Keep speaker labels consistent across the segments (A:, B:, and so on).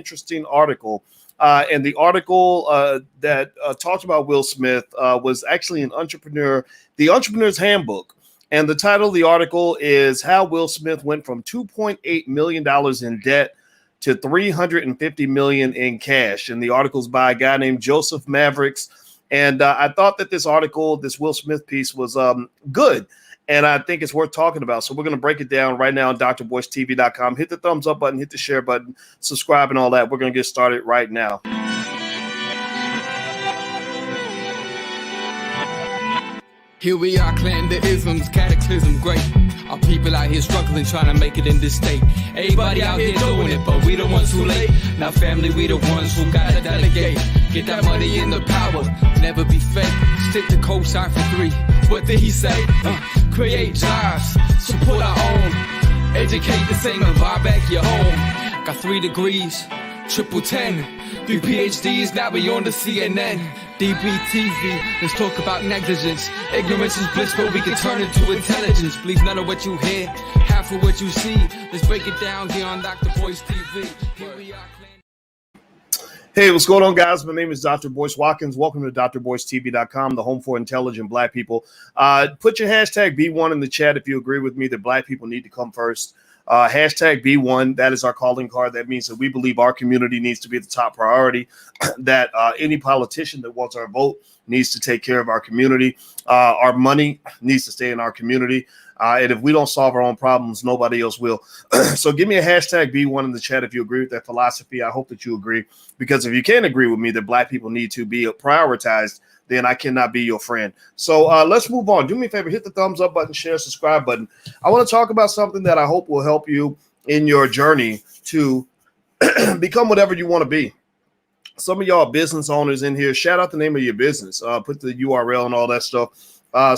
A: interesting article. And the article that talked about Will Smith was actually the Entrepreneur's Handbook. And the title of the article is How Will Smith Went from $2.8 million in debt to $350 million in cash. And the article's by a guy named Joseph Mavericks. And I thought that this article, this Will Smith piece, was good. And I think it's worth talking about. So we're going to break it down right now on drboycetv.com. Hit the thumbs up button, hit the share button, subscribe, and all that. We're going to get started right now.
B: Here we are, clan the isms, cataclysm, great. Our people out here struggling, trying to make it in this state. Everybody out here doing it, but we the ones who late. Now family, we the ones who gotta delegate. Get that money in the power, never be fake. Stick to co-sign for 3. What did he say? Create jobs, support our own. Educate the same and buy back your home. Got 3 degrees, triple 10. 3 PhDs, now we on the CNN. DBTV, let's talk about negligence. Ignorance is bliss, but we can turn it to intelligence. Believe none of what you hear, half of what you see. Let's break it down here on Dr. Boyce TV. Here we are.
A: Hey, what's going on, guys? My name is Dr. Boyce Watkins. Welcome to drboycetv.com, the home for intelligent Black people. Put your hashtag B1 in the chat if you agree with me that Black people need to come first. Hashtag B1, that is our calling card. That means that we believe our community needs to be the top priority, that any politician that wants our vote needs to take care of our community. Our money needs to stay in our community. And if we don't solve our own problems, nobody else will. So give me a hashtag B1 in the chat if you agree with that philosophy. I hope that you agree, because if you can't agree with me that Black people need to be prioritized, then I cannot be your friend. So let's move on. Do me a favor, hit the thumbs up button, share, subscribe button. I want to talk about something that I hope will help you in your journey to become whatever you want to be. Some of y'all business owners in here, shout out the name of your business. Put the URL and all that stuff.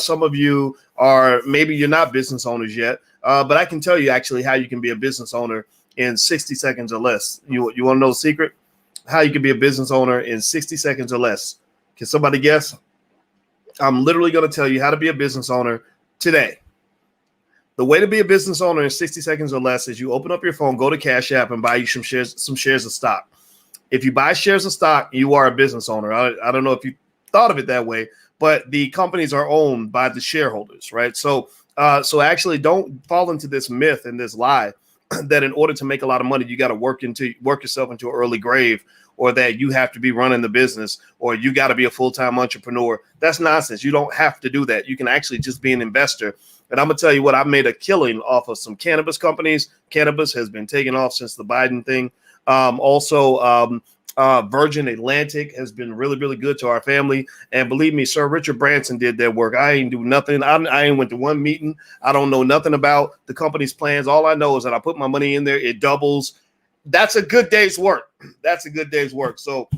A: Some of you maybe you're not business owners yet, but I can tell you actually how you can be a business owner in 60 seconds or less. You want to know the secret? How you can be a business owner in 60 seconds or less. Can somebody guess? I'm literally going to tell you how to be a business owner today. The way to be a business owner in 60 seconds or less is you open up your phone, go to Cash App, and buy you some shares of stock. If you buy shares of stock, you are a business owner. I don't know if you thought of it that way, but the companies are owned by the shareholders, right? So actually don't fall into this myth and this lie that in order to make a lot of money, you got to work yourself into an early grave, or that you have to be running the business, or you got to be a full-time entrepreneur. That's nonsense. You don't have to do that. You can actually just be an investor. And I'm going to tell you what, I've made a killing off of some cannabis companies. Cannabis has been taking off since the Biden thing. Virgin Atlantic has been really, really good to our family. And believe me, Sir Richard Branson did that work. I ain't do nothing. I ain't went to one meeting. I don't know nothing about the company's plans. All I know is that I put my money in there. It doubles. That's a good day's work. That's a good day's work. So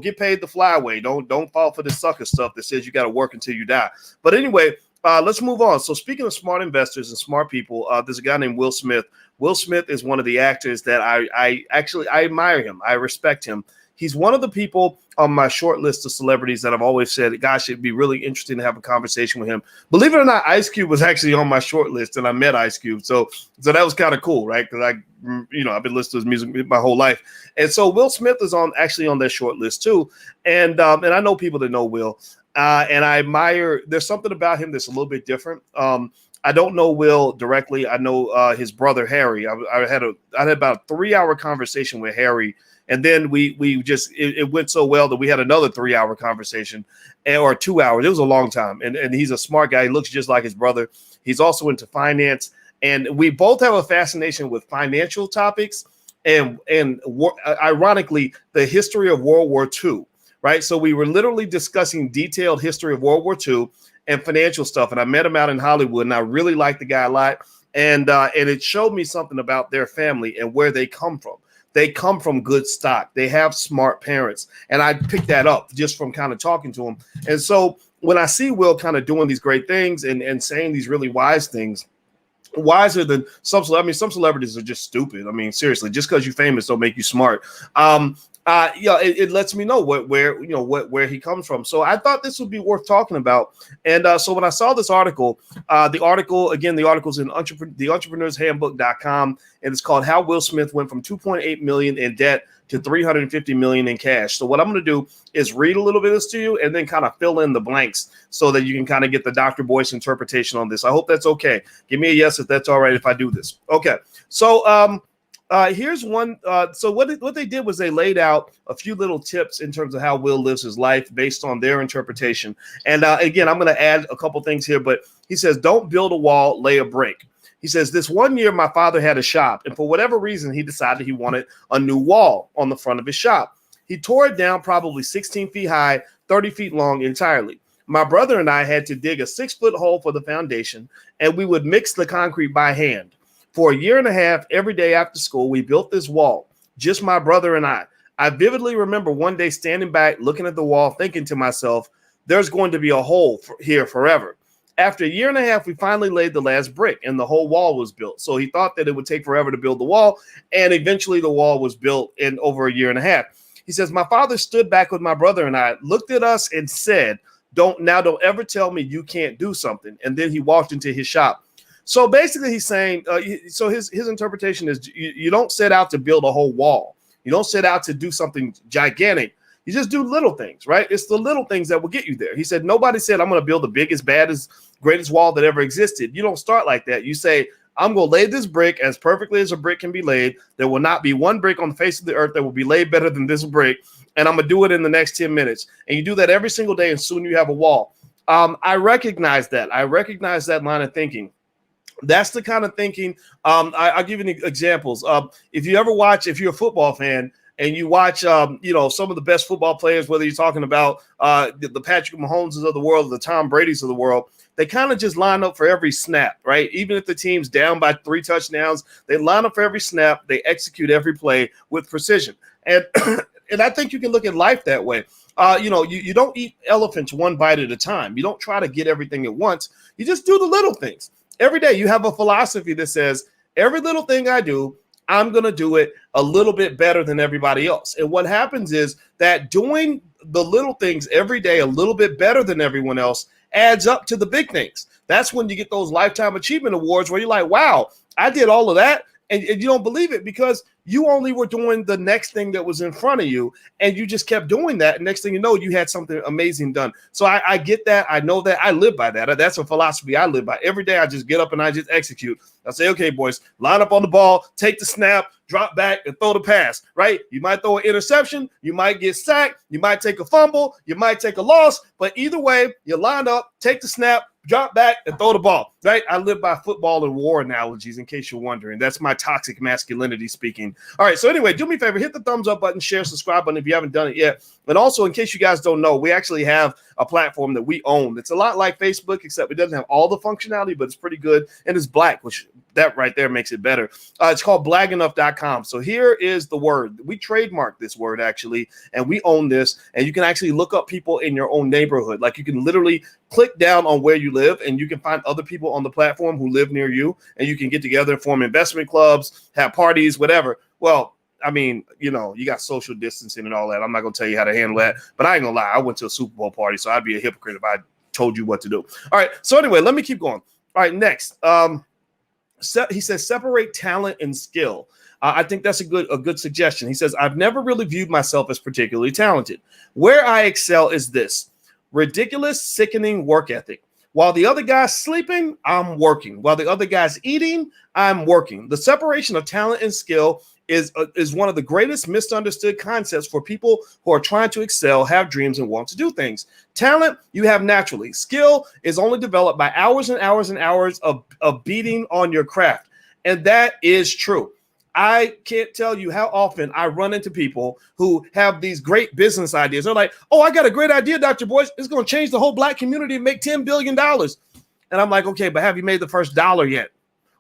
A: get paid the flyway. Don't fall for the sucker stuff that says you got to work until you die. But anyway, let's move on. So speaking of smart investors and smart people, there's a guy named Will Smith. Will Smith is one of the actors that I admire him. I respect him. He's one of the people on my short list of celebrities that I've always said, gosh, it'd be really interesting to have a conversation with him. Believe it or not, Ice Cube was actually on my short list, and I met Ice Cube. So that was kind of cool, right? Because I've been listening to his music my whole life. And so Will Smith is actually on that short list too. And I know people that know Will, and I admire, there's something about him that's a little bit different. I don't know Will directly. I know his brother, Harry. I had about a 3-hour conversation with Harry. And then we just it went so well that we had another 3-hour conversation, or 2 hours. It was a long time. And he's a smart guy. He looks just like his brother. He's also into finance. And we both have a fascination with financial topics and ironically, the history of World War II, right? So we were literally discussing detailed history of World War II and financial stuff. And I met him out in Hollywood, and I really liked the guy a lot. And it showed me something about their family and where they come from. They come from good stock. They have smart parents. And I picked that up just from kind of talking to him. And so when I see Will kind of doing these great things and saying these really wise things, wiser than some celebrities are just stupid. I mean, seriously, just because you're famous don't make you smart. It lets me know where he comes from. So I thought this would be worth talking about. And so when I saw this article, the article's in the entrepreneurshandbook.com, and it's called How Will Smith Went from $2.8 million in debt to $350 million in cash. So what I'm going to do is read a little bit of this to you and then kind of fill in the blanks so that you can kind of get the Dr. Boyce interpretation on this. I hope that's okay. Give me a yes if that's all right if I do this. Okay. So here's one. So what they did was they laid out a few little tips in terms of how Will lives his life based on their interpretation. And again, I'm going to add a couple things here, but he says, don't build a wall, lay a brick. He says, this one year, my father had a shop, and for whatever reason, he decided he wanted a new wall on the front of his shop. He tore it down probably 16 feet high, 30 feet long entirely. My brother and I had to dig a 6-foot hole for the foundation, and we would mix the concrete by hand. For a year and a half, every day after school, we built this wall, just my brother and I. I vividly remember one day standing back, looking at the wall, thinking to myself, there's going to be a hole here forever. After a year and a half, we finally laid the last brick and the whole wall was built. So he thought that it would take forever to build the wall, and eventually the wall was built in over a year and a half. He says, my father stood back with my brother and I, looked at us and said, don't ever tell me you can't do something. And then he walked into his shop. So basically he's saying, so his interpretation is you don't set out to build a whole wall. You don't set out to do something gigantic. You just do little things, right? It's the little things that will get you there. He said, nobody said, I'm going to build the biggest, baddest, greatest wall that ever existed. You don't start like that. You say, I'm going to lay this brick as perfectly as a brick can be laid. There will not be one brick on the face of the earth that will be laid better than this brick. And I'm going to do it in the next 10 minutes. And you do that every single day, and soon you have a wall. I recognize that. I recognize that line of thinking. That's the kind of thinking. I'll give you examples. If you're a football fan, and you watch, some of the best football players, whether you're talking about the Patrick Mahomes of the world, the Tom Brady's of the world, they kind of just line up for every snap, right? Even if the team's down by 3 touchdowns, they line up for every snap. They execute every play with precision. And and I think you can look at life that way. You don't eat elephants one bite at a time. You don't try to get everything at once. You just do the little things. Every day you have a philosophy that says, every little thing I do, I'm going to do it a little bit better than everybody else. And what happens is that doing the little things every day a little bit better than everyone else adds up to the big things. That's when you get those lifetime achievement awards where you're like, wow, I did all of that. And you don't believe it because you only were doing the next thing that was in front of you, and you just kept doing that. And next thing you know, you had something amazing done. So I get that. I know that. I live by that. That's a philosophy I live by. Every day I just get up and I just execute. I say, okay, boys, line up on the ball, take the snap, drop back, and throw the pass, right? You might throw an interception. You might get sacked. You might take a fumble. You might take a loss. But either way, you line up, take the snap, drop back, and throw the ball, right? I live by football and war analogies, in case you're wondering. That's my toxic masculinity speaking. All right, so anyway, do me a favor, hit the thumbs up button, share, subscribe button if you haven't done it yet. And also, in case you guys don't know, we actually have a platform that we own. It's a lot like Facebook, except it doesn't have all the functionality, but it's pretty good, and it's black, which that right there makes it better. It's called blagenough.com. So here is the word. We trademarked this word, actually, and we own this, and you can actually look up people in your own neighborhood. Like, you can literally click down on where you live, and you can find other people on the platform who live near you, and you can get together and form investment clubs, have parties, whatever. Well, I mean, you got social distancing and all that. I'm not going to tell you how to handle that, but I ain't going to lie. I went to a Super Bowl party, so I'd be a hypocrite if I told you what to do. All right. So anyway, let me keep going. All right. Next, he says, separate talent and skill. I think that's a good suggestion. He says, I've never really viewed myself as particularly talented. Where I excel is this: ridiculous, sickening work ethic. While the other guy's sleeping, I'm working. While the other guy's eating, I'm working. The separation of talent and skill is one of the greatest misunderstood concepts for people who are trying to excel, have dreams, and want to do things. Talent you have naturally. Skill is only developed by hours and hours and hours of beating on your craft. And that is true. I can't tell you how often I run into people who have these great business ideas. They're like, oh, I got a great idea, Dr. Boyce. It's going to change the whole black community and make $10 billion. And I'm like, okay, but have you made the first dollar yet?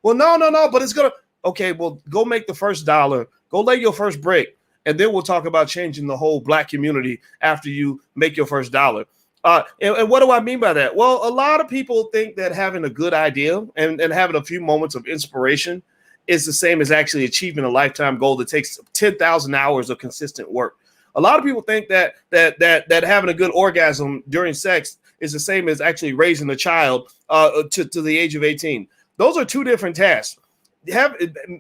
A: Well, no, but it's going to. Okay, well, go make the first dollar. Go lay your first brick. And then we'll talk about changing the whole black community after you make your first dollar. And what do I mean by that? Well, a lot of people think that having a good idea and having a few moments of inspiration is the same as actually achieving a lifetime goal that takes 10,000 hours of consistent work. A lot of people think that having a good orgasm during sex is the same as actually raising a child to the age of 18. Those are two different tasks.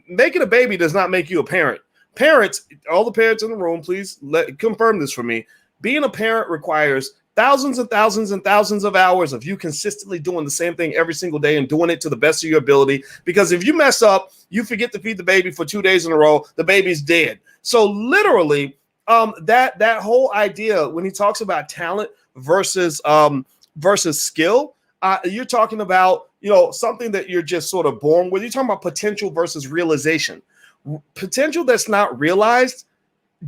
A: Making a baby does not make you a parent, Parents, all the parents in the room, please confirm this for me. Being a parent requires thousands and thousands and thousands of hours of you consistently doing the same thing every single day and doing it to the best of your ability. Because if you mess up, you forget to feed the baby for 2 days in a row, the baby's dead. So literally, that whole idea when he talks about talent versus skill, you're talking about, something that you're just sort of born with. You're talking about potential versus realization. Potential that's not realized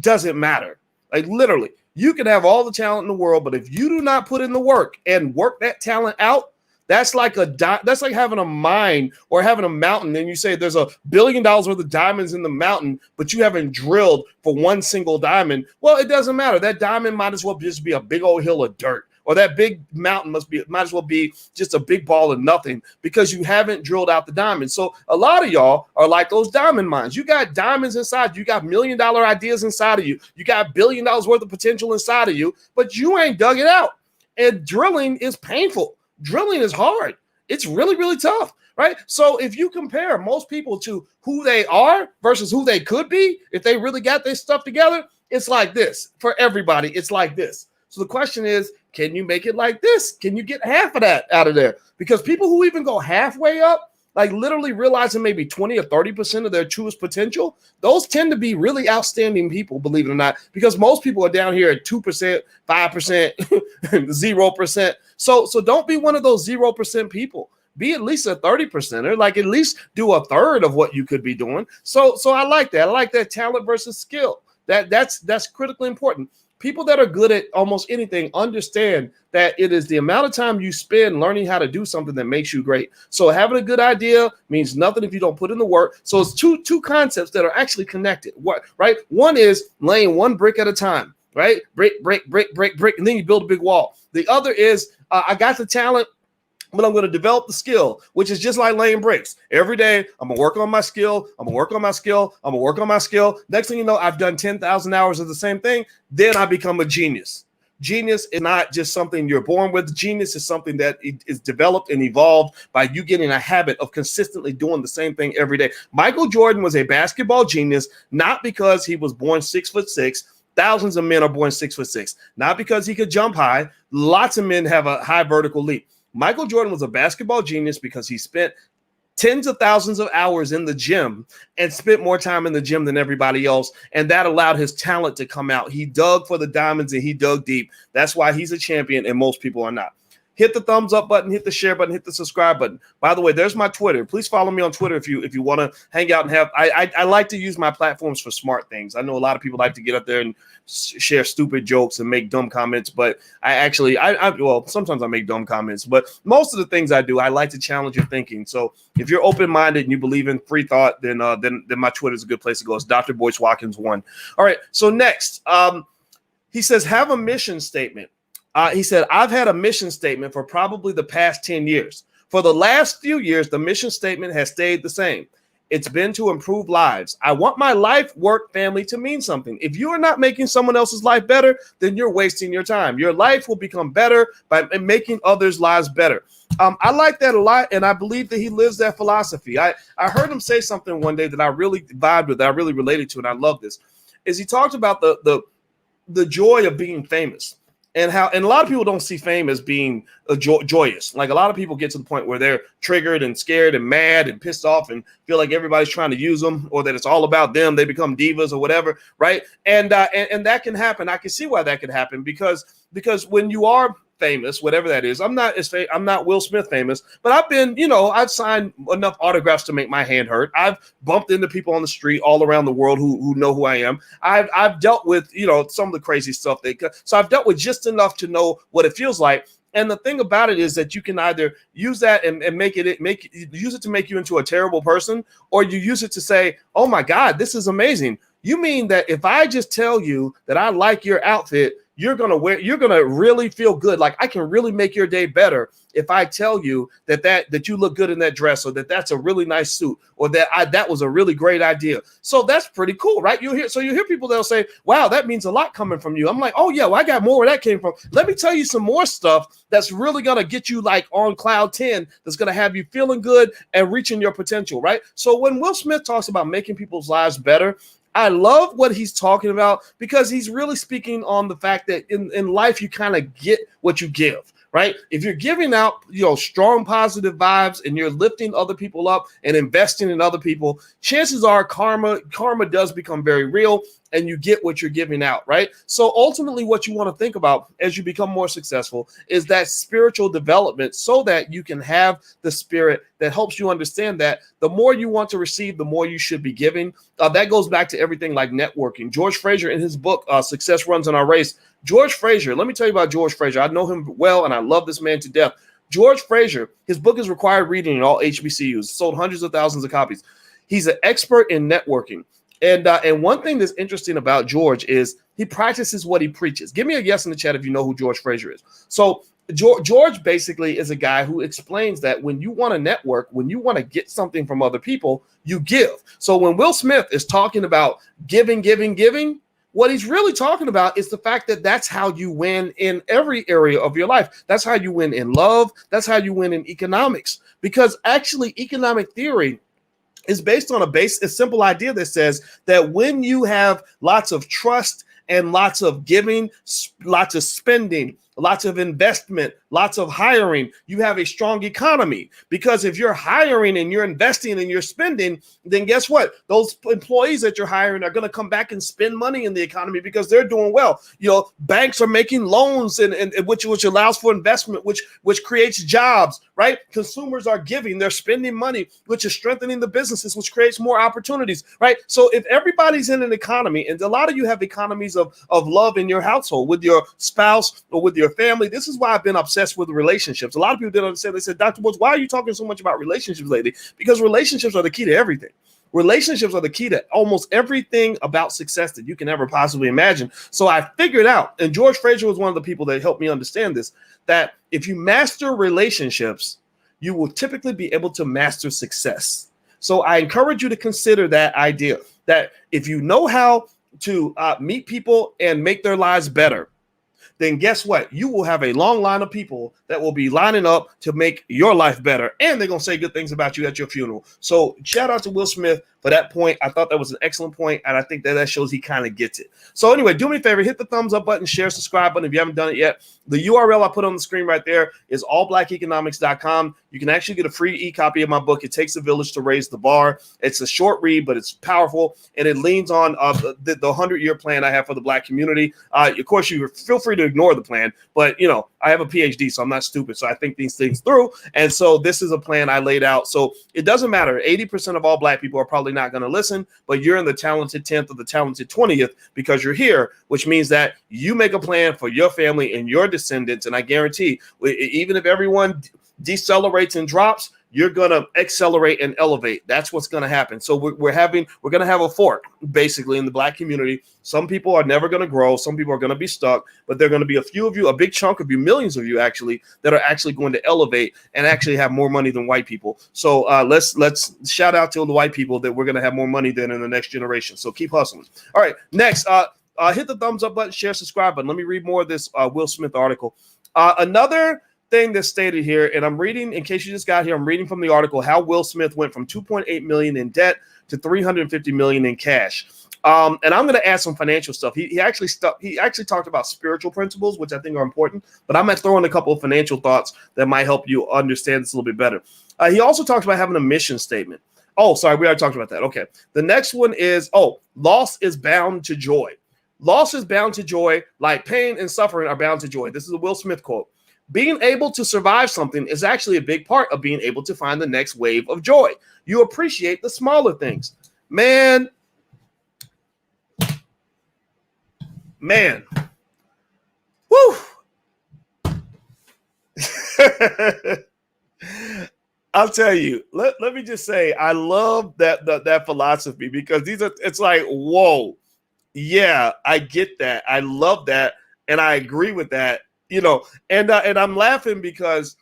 A: doesn't matter. Like literally, you can have all the talent in the world, but if you do not put in the work and work that talent out, that's like having a mine or having a mountain, and you say there's $1 billion worth of diamonds in the mountain, but you haven't drilled for one single diamond. Well, it doesn't matter. That diamond might as well just be a big old hill of might or that big mountain might as well be just a big ball of nothing because you haven't drilled out the diamond. So a lot of y'all are like those diamond mines. You got diamonds inside. You got $1 million ideas inside of you. You got $1 billion worth of potential inside of you, but you ain't dug it out. And drilling is painful. Drilling is hard. It's really, really tough, right? So if you compare most people to who they are versus who they could be, if they really got their stuff together, it's like this. For everybody, it's like this. So the question is, can you make it like this? Can you get half of that out of there? Because people who even go halfway up, like literally realizing maybe 20 or 30% of their truest potential, those tend to be really outstanding people, believe it or not, because most people are down here at 2%, 5%, 0%. So don't be one of those 0% people. Be at least a 30%er, like at least do a third of what you could be doing. So I like that. I like that talent versus skill. That's critically important. People that are good at almost anything understand that it is the amount of time you spend learning how to do something that makes you great. So having a good idea means nothing if you don't put in the work. So it's two concepts that are actually connected. What, right? One is laying one brick at a time, right? Brick, and then you build a big wall. The other is I got the talent, but I'm going to develop the skill, which is just like laying bricks. Every day, I'm going to work on my skill. I'm going to work on my skill. I'm going to work on my skill. Next thing you know, I've done 10,000 hours of the same thing. Then I become a genius. Genius is not just something you're born with. Genius is something that is developed and evolved by you getting a habit of consistently doing the same thing every day. Michael Jordan was a basketball genius, not because he was born 6'6". Thousands of men are born 6'6", not because he could jump high. Lots of men have a high vertical leap. Michael Jordan was a basketball genius because he spent tens of thousands of hours in the gym and spent more time in the gym than everybody else. And that allowed his talent to come out. He dug for the diamonds and he dug deep. That's why he's a champion and most people are not. Hit the thumbs up button, hit the share button, hit the subscribe button. By the way, there's my Twitter. Please follow me on Twitter if you want to hang out and have. I like to use my platforms for smart things. I know a lot of people like to get up there and share stupid jokes and make dumb comments, but well, sometimes I make dumb comments, but most of the things I do, I like to challenge your thinking. So if you're open-minded and you believe in free thought, then my Twitter is a good place to go. It's Dr. Boyce Watkins 1. All right. So next, he says, have a mission statement. He said, I've had a mission statement for probably the past 10 years. For the last few years, the mission statement has stayed the same. It's been to improve lives. I want my life, work, family to mean something. If you are not making someone else's life better, then you're wasting your time. Your life will become better by making others' lives better. I like that a lot, and I believe that he lives that philosophy. I heard him say something one day that I really vibed with, that I really related to, and I love this, is he talked about the joy of being famous. And a lot of people don't see fame as being joyous. Like a lot of people get to the point where they're triggered and scared and mad and pissed off and feel like everybody's trying to use them or that it's all about them. They become divas or whatever, right? And that can happen. I can see why that could happen because when you are famous, whatever that is, I'm not Will Smith famous, but I've signed enough autographs to make my hand hurt. I've bumped into people on the street all around the world who know who I am. I've dealt with, some of the crazy stuff so I've dealt with just enough to know what it feels like. And the thing about it is that you can either use that and use it to make you into a terrible person, or you use it to say, oh my God, this is amazing. You mean that if I just tell you that I like your outfit, you're going to really feel good. Like I can really make your day better if I tell you that you look good in that dress, or that's a really nice suit, or that was a really great idea. So that's pretty cool, right? You hear people that'll say, wow, that means a lot coming from you. I'm like, oh yeah, well, I got more where that came from. Let me tell you some more stuff that's really going to get you like on cloud 10, that's going to have you feeling good and reaching your potential, right? So when Will Smith talks about making people's lives better, I love what he's talking about because he's really speaking on the fact that in life, you kind of get what you give. Right? If you're giving out, strong positive vibes and you're lifting other people up and investing in other people, chances are karma does become very real and you get what you're giving out, right? So ultimately what you want to think about as you become more successful is that spiritual development so that you can have the spirit that helps you understand that the more you want to receive, the more you should be giving. That goes back to everything like networking. George Fraser in his book, Success Runs in Our Race, George Fraser, let me tell you about George Fraser. I know him well, and I love this man to death. George Fraser, his book is required reading in all HBCUs, sold hundreds of thousands of copies. He's an expert in networking. And one thing that's interesting about George is he practices what he preaches. Give me a yes in the chat if you know who George Fraser is. So George basically is a guy who explains that when you want to network, when you want to get something from other people, you give. So when Will Smith is talking about giving, what he's really talking about is the fact that that's how you win in every area of your life. That's how you win in love. That's how you win in economics. Because actually, economic theory is based on a simple idea that says that when you have lots of trust and lots of giving, lots of spending, lots of investment, lots of hiring, you have a strong economy. Because if you're hiring and you're investing and you're spending, then guess what? Those employees that you're hiring are going to come back and spend money in the economy because they're doing well. Banks are making loans and which allows for investment, which creates jobs, right? Consumers are giving, they're spending money, which is strengthening the businesses, which creates more opportunities, right? So if everybody's in an economy, and a lot of you have economies of love in your household with your spouse or with your family. This is why I've been obsessed with relationships. A lot of people didn't understand. They said, Dr. Boyce, why are you talking so much about relationships lately? Because relationships are the key to everything. Relationships are the key to almost everything about success that you can ever possibly imagine. So I figured out, and George Fraser was one of the people that helped me understand this, that if you master relationships, you will typically be able to master success. So I encourage you to consider that idea, that if you know how to meet people and make their lives better, then guess what? You will have a long line of people that will be lining up to make your life better. And they're going to say good things about you at your funeral. So shout out to Will Smith for that point. I thought that was an excellent point, and I think that shows he kind of gets it. So anyway, do me a favor, hit the thumbs up button, share, subscribe button if you haven't done it yet. The URL I put on the screen right there is allblackeconomics.com. You can actually get a free e-copy of my book, It Takes a Village to Raise the Bar. It's a short read, but it's powerful, and it leans on the 100-year plan I have for the Black community. Of course, you feel free to ignore the plan, but, I have a PhD, so I'm not stupid, so I think these things through, and so this is a plan I laid out. So it doesn't matter. 80% of all Black people are probably not going to listen, but you're in the talented 10th or the talented 20th because you're here, which means that you make a plan for your family and your descendants, and I guarantee, even if everyone decelerates and drops, you're going to accelerate and elevate. That's what's going to happen. So we're going to have a fork basically in the Black community. Some people are never going to grow. Some people are going to be stuck, but there are going to be a few of you, a big chunk of you, millions of you actually, that are actually going to elevate and actually have more money than white people. So let's shout out to the white people that we're going to have more money than in the next generation. So keep hustling. All right. Next, hit the thumbs up button, share, subscribe button. Let me read more of this Will Smith article. Another thing that's stated here, and I'm reading, in case you just got here, I'm reading from the article, how Will Smith went from 2.8 million in debt to 350 million in cash. And I'm going to add some financial stuff. He actually talked about spiritual principles, which I think are important, but I'm going to throw in a couple of financial thoughts that might help you understand this a little bit better. He also talks about having a mission statement. Oh, sorry, we already talked about that. Okay. The next one is, loss is bound to joy. Loss is bound to joy, like pain and suffering are bound to joy. This is a Will Smith quote. Being able to survive something is actually a big part of being able to find the next wave of joy. You appreciate the smaller things. Man. Woo. I'll tell you, let me just say, I love that philosophy because it's like, whoa, yeah, I get that. I love that. And I agree with that. And I'm laughing because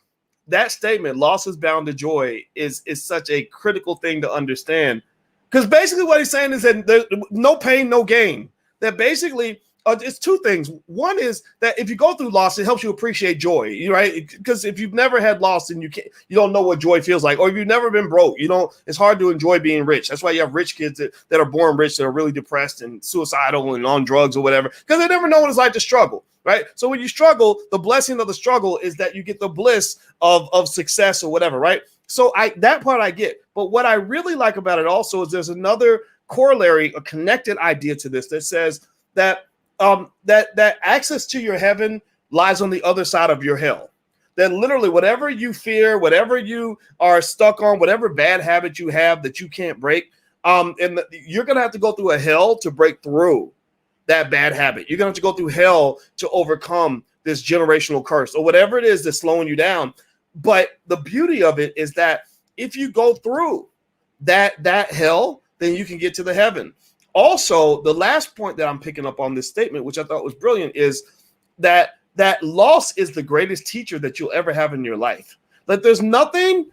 A: that statement, loss is bound to joy, is such a critical thing to understand. Because basically what he's saying is that there's no pain, no gain. That basically it's two things. One is that if you go through loss, it helps you appreciate joy, right? Because if you've never had loss, then you don't know what joy feels like. Or if you've never been broke, it's hard to enjoy being rich. That's why you have rich kids that are born rich, that are really depressed and suicidal and on drugs or whatever, because they never know what it's like to struggle, right? So when you struggle, the blessing of the struggle is that you get the bliss of success or whatever, right? So that part I get. But what I really like about it also is there's another corollary, a connected idea to this that says that that access to your heaven lies on the other side of your hell. That literally whatever you fear, whatever you are stuck on, whatever bad habit you have that you can't break, you're going to have to go through a hell to break through that bad habit. You're going to have to go through hell to overcome this generational curse or whatever it is that's slowing you down. But the beauty of it is that if you go through that hell, then you can get to the heaven. Also, the last point that I'm picking up on this statement, which I thought was brilliant, is that loss is the greatest teacher that you'll ever have in your life. Like there's nothing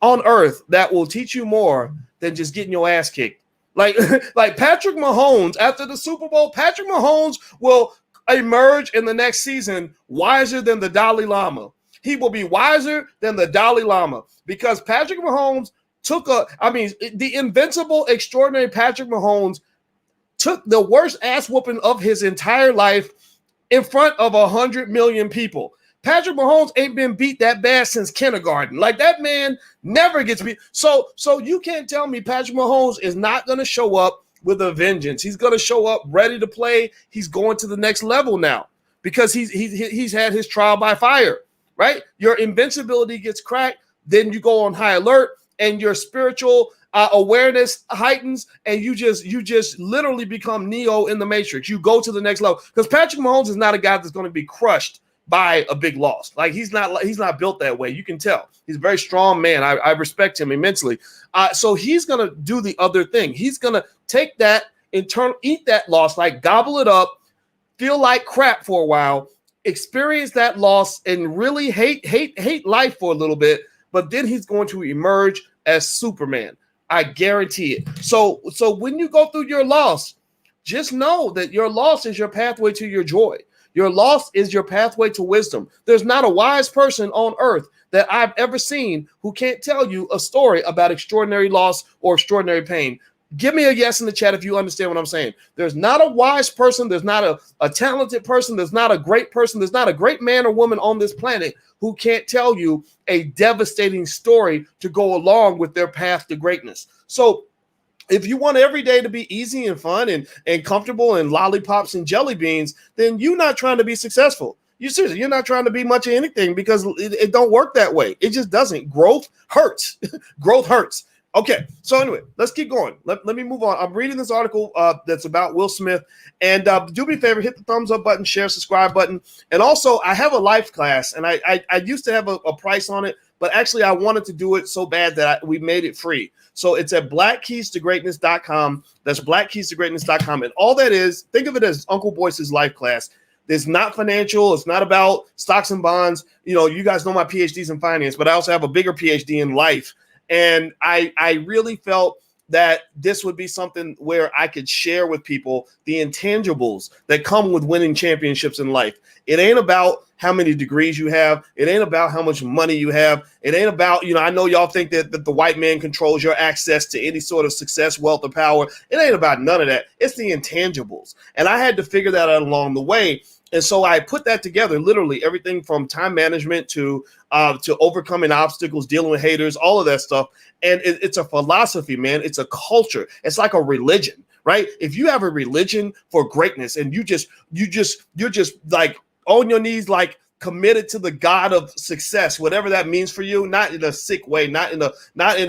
A: on earth that will teach you more than just getting your ass kicked. Like Patrick Mahomes, after the Super Bowl, Patrick Mahomes will emerge in the next season wiser than the Dalai Lama. He will be wiser than the Dalai Lama because Patrick Mahomes the invincible, extraordinary Patrick Mahomes took the worst ass whooping of his entire life in front of 100 million people. Patrick Mahomes ain't been beat that bad since kindergarten. Like that man never gets beat. So you can't tell me Patrick Mahomes is not going to show up with a vengeance. He's going to show up ready to play. He's going to the next level now because he's had his trial by fire, right? Your invincibility gets cracked. Then you go on high alert and your spiritual awareness heightens, and you just literally become Neo in the Matrix. You go to the next level because Patrick Mahomes is not a guy that's going to be crushed by a big loss. Like he's not built that way. You can tell he's a very strong man. I respect him immensely. So he's going to do the other thing. He's going to take that eat that loss, like gobble it up, feel like crap for a while, experience that loss, and really hate life for a little bit. But then he's going to emerge as Superman. I guarantee it. So when you go through your loss, just know that your loss is your pathway to your joy. Your loss is your pathway to wisdom. There's not a wise person on earth that I've ever seen who can't tell you a story about extraordinary loss or extraordinary pain. Give me a yes in the chat if you understand what I'm saying. There's not a wise person. There's not a talented person. There's not a great person. There's not a great man or woman on this planet who can't tell you a devastating story to go along with their path to greatness. So if you want every day to be easy and fun and comfortable and lollipops and jelly beans, then you're not trying to be successful. You're not trying to be much of anything because it don't work that way. It just doesn't. Growth hurts. Growth hurts. Okay, so anyway, let's keep going. Let me move on. I'm reading this article that's about Will Smith. And do me a favor, hit the thumbs up button, share, subscribe button. And also, I have a life class, and I used to have a price on it, but actually I wanted to do it so bad that we made it free. So it's at blackkeystogreatness.com. That's blackkeystogreatness.com. And all that is, think of it as Uncle Boyce's life class. It's not financial. It's not about stocks and bonds. You guys know my PhDs in finance, but I also have a bigger PhD in life. And I really felt that this would be something where I could share with people the intangibles that come with winning championships in life. It ain't about how many degrees you have. It ain't about how much money you have. It ain't about, I know y'all think that the white man controls your access to any sort of success, wealth, or power. It ain't about none of that. It's the intangibles. And I had to figure that out along the way. And so I put that together, literally everything from time management to overcoming obstacles, dealing with haters, all of that stuff. And it's a philosophy, man. It's a culture. It's like a religion, right? If you have a religion for greatness and you're just like on your knees, like committed to the God of success, whatever that means for you, not in a sick way, not in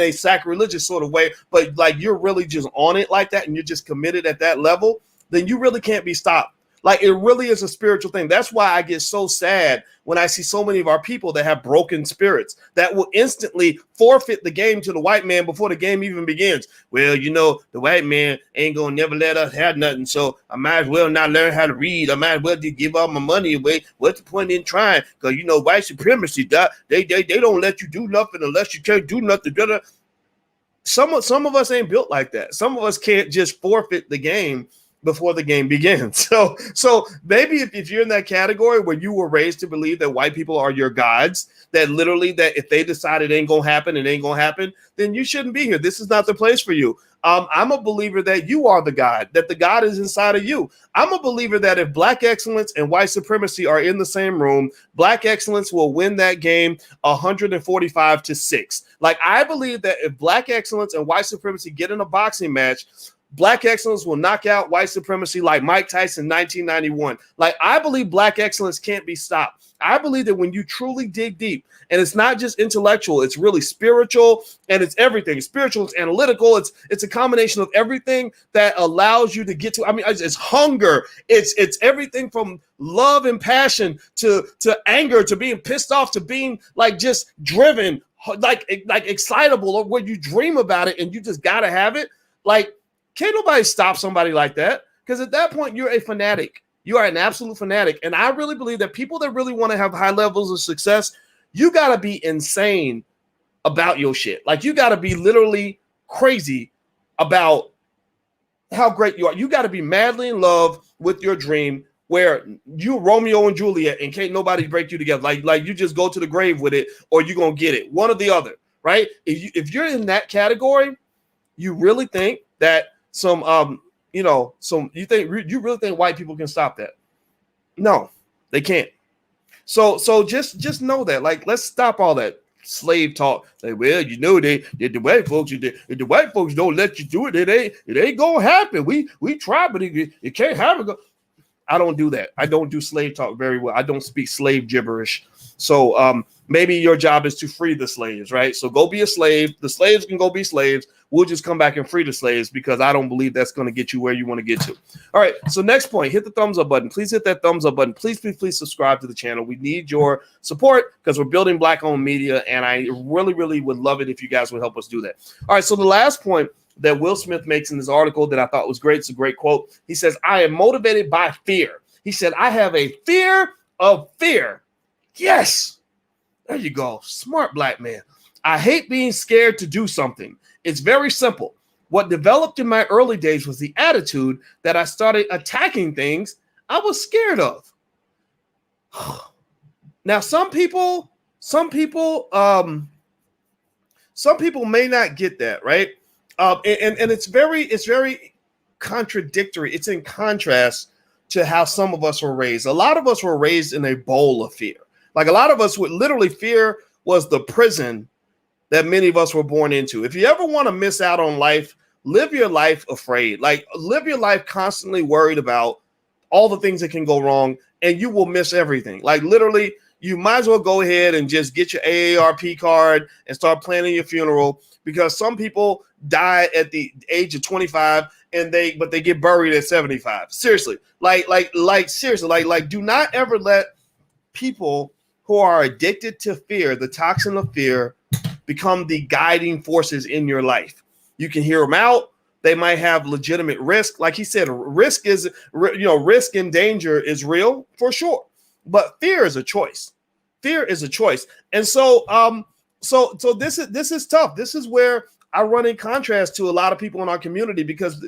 A: a sacrilegious sort of way, but like you're really just on it like that and you're just committed at that level, then you really can't be stopped. Like it really is a spiritual thing. That's why I get so sad when I see so many of our people that have broken spirits that will instantly forfeit the game to the white man before the game even begins. Well, the white man ain't going to never let us have nothing. So I might as well not learn how to read. I might as well just give all my money away. What's the point in trying? Because, white supremacy, they don't let you do nothing unless you can't do nothing. Some of us ain't built like that. Some of us can't just forfeit the game before the game begins. So maybe if you're in that category where you were raised to believe that white people are your gods, that literally that if they decide it ain't gonna happen, it ain't gonna happen, then you shouldn't be here. This is not the place for you. I'm a believer that you are the God, that the God is inside of you. I'm a believer that if black excellence and white supremacy are in the same room, black excellence will win that game 145-6. Like, I believe that if black excellence and white supremacy get in a boxing match, black excellence will knock out white supremacy like Mike Tyson 1991. Like, I believe black excellence can't be stopped. I believe that when you truly dig deep, and it's not just intellectual, it's really spiritual, and it's everything. It's spiritual, it's analytical, it's a combination of everything that allows you to get to. I mean, it's hunger, it's everything from love and passion to anger, to being pissed off, to being like just driven, like excitable, or where you dream about it and you just gotta have it. Like, can't nobody stop somebody like that, because at that point you're a fanatic. You are an absolute fanatic. And I really believe that people that really want to have high levels of success, you got to be insane about your shit. Like, you got to be literally crazy about how great you are. You got to be madly in love with your dream, where you Romeo and Juliet and can't nobody break you together. Like you just go to the grave with it, or you're going to get it. One or the other, right? If you're in that category, you really think that you really think white people can stop that? No, they can't. So just know that. Like, let's stop all that slave talk. Like, well, you know, the white folks, if the white folks don't let you do it, it ain't gonna happen. We try, but it can't happen. I don't do that. I don't do slave talk very well. I don't speak slave gibberish. So maybe your job is to free the slaves, right? So go be a slave. The slaves can go be slaves. We'll just come back and free the slaves, because I don't believe that's going to get you where you want to get to. All right. So next point, hit the thumbs up button. Please hit that thumbs up button. Please subscribe to the channel. We need your support, because we're building black-owned media, and I really, really would love it if you guys would help us do that. All right. So the last point that Will Smith makes in this article that I thought was great, it's a great quote. He says, "I am motivated by fear." He said, "I have a fear of fear." Yes. There you go. Smart black man. "I hate being scared to do something. It's very simple. What developed in my early days was the attitude that I started attacking things I was scared of." Now, some people may not get that, right? And it's very contradictory. It's in contrast to how some of us were raised. A lot of us were raised in a bowl of fear. Like, a lot of us would literally, fear was the prison that many of us were born into. If you ever want to miss out on life, live your life afraid. Like, live your life constantly worried about all the things that can go wrong, and you will miss everything. Like, literally, you might as well go ahead and just get your AARP card and start planning your funeral, because some people die at the age of 25 but they get buried at 75. Seriously. Seriously, do not ever let people who are addicted to fear, the toxin of fear, become the guiding forces in your life. You can hear them out. They might have legitimate risk. Like he said, risk and danger is real for sure, but fear is a choice. Fear is a choice. And so this is tough. This is where I run in contrast to a lot of people in our community, because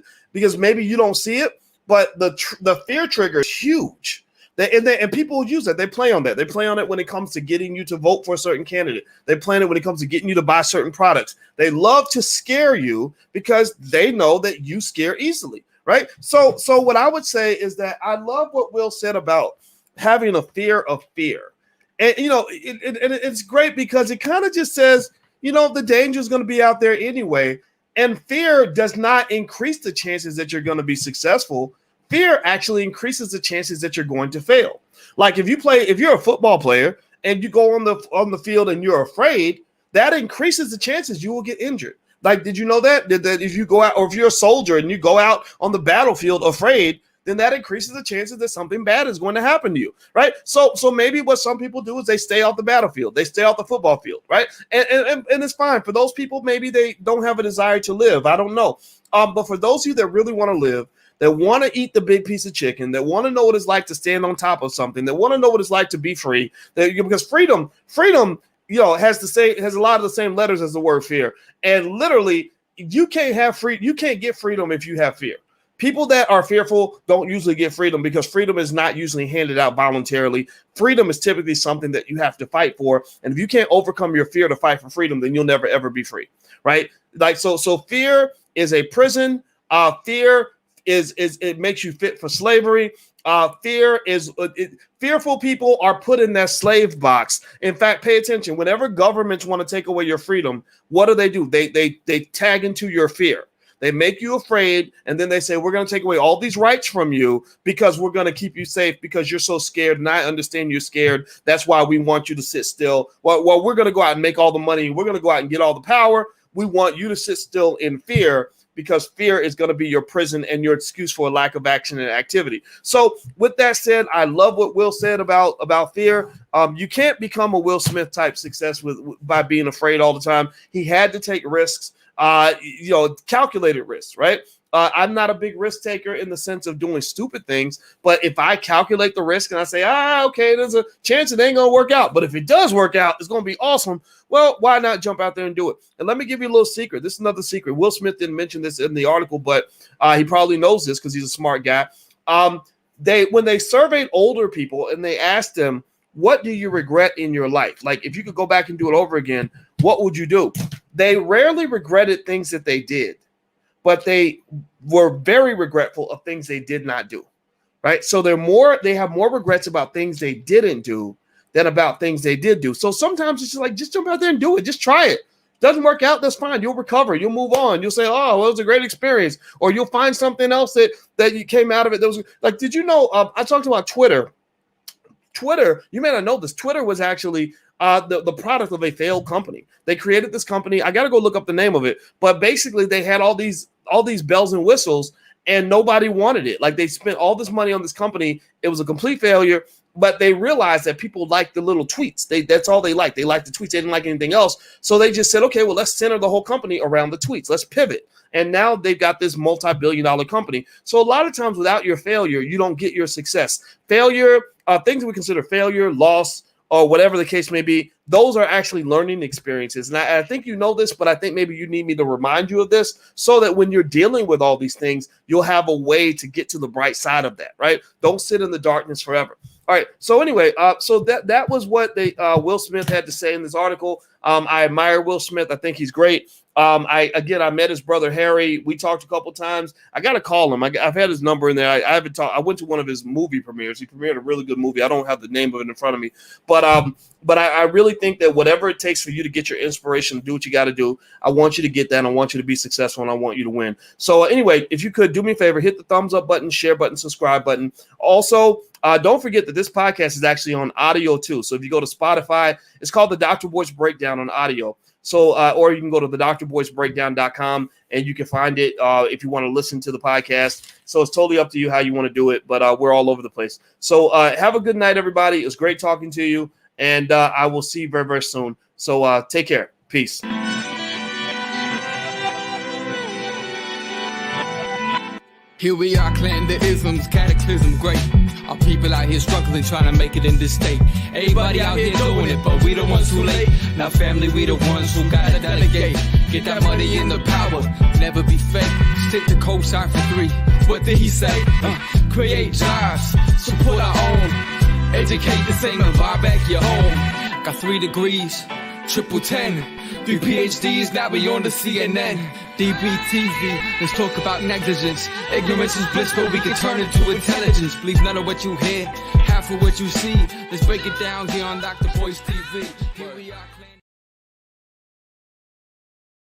A: maybe you don't see it, but the fear trigger is huge. And people use that. They play on that. They play on it when it comes to getting you to vote for a certain candidate. They play on it when it comes to getting you to buy certain products. They love to scare you because they know that you scare easily, right? So what I would say is that I love what Will said about having a fear of fear. And, it's great, because it kind of just says, the danger is going to be out there anyway. And fear does not increase the chances that you're going to be successful. Fear actually increases the chances that you're going to fail. Like, if you're a football player and you go on the field and you're afraid, that increases the chances you will get injured. Like, did you know that if you go out, or if you're a soldier and you go out on the battlefield afraid, then that increases the chances that something bad is going to happen to you, right? So maybe what some people do is they stay off the battlefield, they stay off the football field, right? And it's fine. For those people, maybe they don't have a desire to live. I don't know. But for those of you that really want to live, that want to eat the big piece of chicken, that want to know what it's like to stand on top of something, that want to know what it's like to be free, because freedom, has a lot of the same letters as the word fear. And literally, you can't get freedom if you have fear. People that are fearful don't usually get freedom because freedom is not usually handed out voluntarily. Freedom is typically something that you have to fight for. And if you can't overcome your fear to fight for freedom, then you'll never, ever be free, right? Like, so fear is a prison. Fear is it makes you fit for slavery. Fearful people are put in that slave box. In fact, pay attention. Whenever governments want to take away your freedom, what do? They tag into your fear. They make you afraid, and then they say, we're going to take away all these rights from you because we're going to keep you safe because you're so scared, and I understand you're scared. That's why we want you to sit still. Well, we're going to go out and make all the money. We're going to go out and get all the power. We want you to sit still in fear because fear is going to be your prison and your excuse for a lack of action and activity. So with that said, I love what Will said about fear. You can't become a Will Smith type success by being afraid all the time. He had to take risks. Calculated risks, right? I'm not a big risk taker in the sense of doing stupid things, but if I calculate the risk and I say, okay, there's a chance it ain't going to work out, but if it does work out, it's going to be awesome. Well, why not jump out there and do it? And let me give you a little secret. This is another secret. Will Smith didn't mention this in the article, but he probably knows this because he's a smart guy. When they surveyed older people and they asked them, what do you regret in your life? Like, if you could go back and do it over again, what would you do? They rarely regretted things that they did, but they were very regretful of things they did not do, right? So they have more regrets about things they didn't do than about things they did do. So sometimes it's just jump out there and do it. Just try it. Doesn't work out, that's fine. You'll recover. You'll move on. You'll say, oh, well, it was a great experience. Or you'll find something else that you came out of it. That was like, did you know, I talked about Twitter. Twitter, you may not know this. Twitter was actually the product of a failed company. They created this company. I got to go look up the name of it. But basically, they had all these bells and whistles, and nobody wanted it. Like, they spent all this money on this company. It was a complete failure. But they realized that people liked the little tweets. That's all they liked. They liked the tweets. They didn't like anything else. So they just said, okay, well, let's center the whole company around the tweets. Let's pivot. And now they've got this multi-billion-dollar company. So a lot of times without your failure, you don't get your success. Failure, things we consider failure, loss, or whatever the case may be, those are actually learning experiences. And I think you know this, but I think maybe you need me to remind you of this so that when you're dealing with all these things, you'll have a way to get to the bright side of that, right? Don't sit in the darkness forever. All right. So anyway, so that was what Will Smith had to say in this article. I admire Will Smith. I think he's great. I met his brother Harry. We talked a couple times. I got to call him. I've had his number in there. I haven't talked. I went to one of his movie premieres. He premiered a really good movie. I don't have the name of it in front of me, but I really think that whatever it takes for you to get your inspiration, do what you got to do. I want you to get that. I want you to be successful, and I want you to win. So anyway, if you could do me a favor, hit the thumbs up button, share button, subscribe button. Also, don't forget that this podcast is actually on audio too. So if you go to Spotify, it's called the Dr. Boyce Breakdown on audio. So, or you can go to the drboycebreakdown.com and you can find it if you want to listen to the podcast. So it's totally up to you how you want to do it, but we're all over the place. So have a good night, everybody. It was great talking to you, and I will see you very, very soon. So take care. Peace.
B: Here we are, clan the isms, cataclysm, great. Our people out here struggling, trying to make it in this state. Everybody out here doing it, but we the ones who late. Now family, we the ones who gotta delegate. Get that money in the power, never be fake. Stick to co-sign for 3. What did he say? Create jobs, support our own. Educate the same and buy back your home. Got 3 degrees, triple 10. 3 PhDs, now we on the CNN. DBTV, let's talk about negligence. Ignorance is bliss, but we can turn it to intelligence. Believe none of what you hear, half of what you see. Let's break it down here on Dr. Boyce TV. Here we are.